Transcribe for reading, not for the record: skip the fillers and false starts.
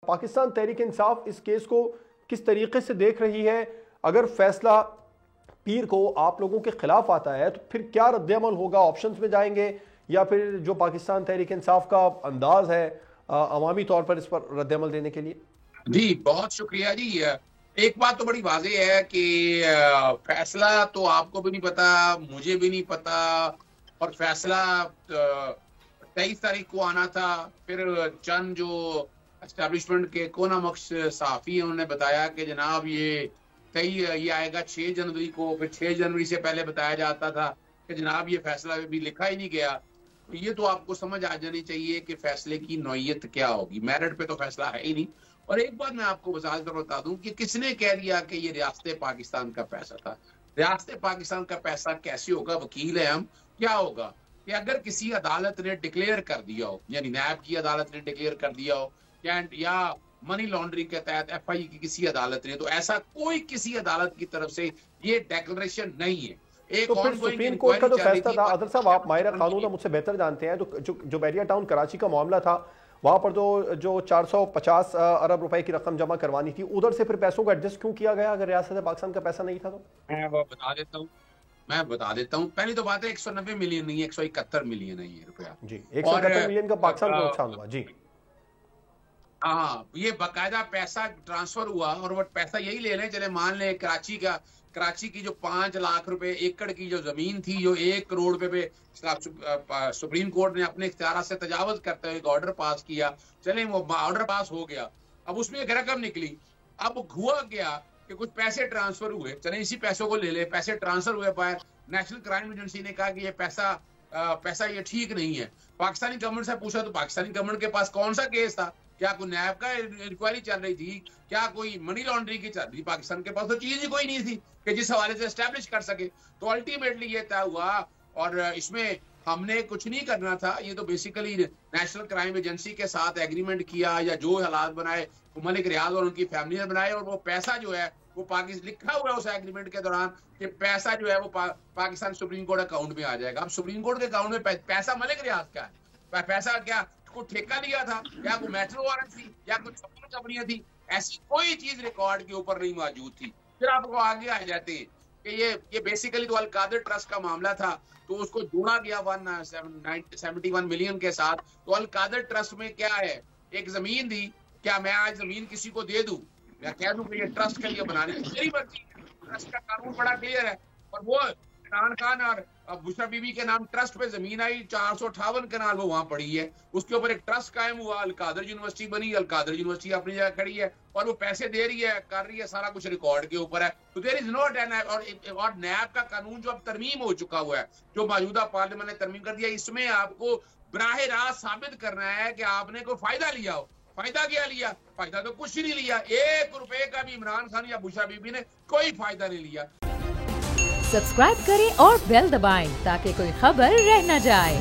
पाकिस्तान तहरीक इंसाफ इस केस को किस तरीके से देख रही है? अगर फैसला पीर को आप लोगों के खिलाफ आता है तो फिर क्या रद्द-ए-अमल होगा? ऑप्शंस में जाएंगे या फिर जो पाकिस्तान तहरीक इंसाफ का अंदाज है अवामी तौर पर इस पर रद्द-ए-अमल देने के लिए? जी, बहुत शुक्रिया जी। एक बात तो बड़ी वाज़ेह है कि फैसला तो आपको भी नहीं पता, मुझे भी नहीं पता, और फैसला 23 तारीख को आना था। फिर चंद जो एस्टैब्लिशमेंट के कोनामक्श सहाफ़ी हैं उन्होंने बताया कि जनाब ये आएगा 6 जनवरी को। फिर 6 जनवरी से पहले बताया जाता था कि जनाब ये फैसला अभी लिखा ही नहीं गया। तो ये तो आपको समझ आ जानी चाहिए कि फैसले की नौइयत क्या होगी। मेरिट पे तो फैसला है ही नहीं। और एक बात मैं आपको बता दूं कि किसने कह दिया कि ये रियासत पाकिस्तान का पैसा था। रियासत पाकिस्तान का पैसा कैसे होगा? वकील है हम। क्या होगा कि अगर किसी अदालत ने डिक्लेयर कर दिया हो, यानी नैब की अदालत ने डिक्लेयर कर दिया हो या मनी लॉन्ड्रिंग के तहत एफआई की किसी अदालत ने, तो ऐसा कोई किसी अदालत की तरफ से ये डिक्लेरेशन नहीं है। तो फिर सुप्रीम कोर्ट का जो फैसला था, अदर साहब आप माहिर कानून मुझसे बेहतर जानते हैं, जो बैरिया टाउन कराची का मामला था वहां पर तो जो 450 अरब रुपए की रकम जमा करवानी थी, उधर से फिर पैसों को एडजस्ट क्यों किया गया? अगर रियासत पाकिस्तान का पैसा नहीं था तो मैं वो बता देता हूँ। पहली तो बात है 190 मिलियन नहीं है, 171 मिलियन है ये रुपया जी। 171 मिलियन का पाकिस्तान को नुकसान हुआ जी। हाँ, ये बाकायदा पैसा ट्रांसफर हुआ और वो पैसा यही ले लें। चले मान लें कराची की जो 5 लाख रुपए एकड़ की जो जमीन थी, जो 1 करोड़ रुपए पे सुप्रीम कोर्ट ने अपने इख्तियार से तजावज करते हुए एक ऑर्डर पास किया। चले वो ऑर्डर पास हो गया, अब उसमें एक रकम निकली। अब हुआ क्या कि कुछ पैसे ट्रांसफर हुए। चले इसी पैसों को ले ले, पैसे ट्रांसफर हुए पर नेशनल क्राइम एजेंसी ने कहा कि ये पैसा ये ठीक नहीं है। पाकिस्तानी गवर्नमेंट से पूछा तो पाकिस्तानी गवर्नमेंट के पास कौन सा केस था? क्या कोई नैब का इंक्वायरी चल रही थी? क्या कोई मनी लॉन्ड्रिंग की चल रही थी? पाकिस्तान के पास तो चीज ही कोई नहीं थी कि जिस हवाले से एस्टैब्लिश कर सके। तो अल्टीमेटली ये तय हुआ, और इसमें हमने कुछ नहीं करना था। ये तो बेसिकली नेशनल क्राइम एजेंसी के साथ एग्रीमेंट किया, या जो हालात बनाए मलिक रियाज और उनकी फैमिली ने बनाए, और वो पैसा जो है वो पाकिस्तान लिखा हुआ है उस एग्रीमेंट के दौरान कि पैसा जो है वो पाकिस्तान सुप्रीम कोर्ट अकाउंट में आ जाएगा। अब सुप्रीम कोर्ट के अकाउंट में पैसा मलिक रियाज का है। पैसा क्या को ठेका लिया था, या कोई मेट्रो वारंट थी, या कुछ कंपनियां थी? ऐसी कोई चीज रिकॉर्ड के ऊपर नहीं मौजूद थी। फिर आपको आगे आ जाते हैं कि ये बेसिकली तो अल-कादर ट्रस्ट का मामला था, तो उसको जोड़ा गया 171 मिलियन के साथ। तो अल-कादर ट्रस्ट में क्या है? एक जमीन थी। क्या मैं आज जमीन किसी को दे दूं, मैं कह दूं कि ये ट्रस्ट के लिए बनानी है? मेरी मर्जी है। ट्रस्ट का कानून बड़ा क्लियर है। और वो इमरान खान और बुशरा बीबी के नाम ट्रस्ट पे जमीन आई, 458 कनाल वो वहां पड़ी है। उसके ऊपर एक ट्रस्ट कायम हुआ, अल-कादर यूनिवर्सिटी बनी। अल-कादर यूनिवर्सिटी अपनी जगह खड़ी है और वो पैसे दे रही है, कर रही है, सारा कुछ रिकॉर्ड के ऊपर है। तो देयर इज नॉट एन। और नैब का कानून जो अब तरमीम हो चुका हुआ है, जो मौजूदा पार्लियामेंट ने तरमीम कर दिया, इसमें आपको बराह रास्त साबित करना है कि आपने कोई फायदा लिया हो। फायदा क्या लिया? फायदा तो कुछ ही नहीं लिया। 1 रुपए का भी इमरान खान या बुशरा बीबी ने कोई फायदा नहीं लिया। सब्सक्राइब करें और बेल दबाएं ताकि कोई खबर रह न जाए।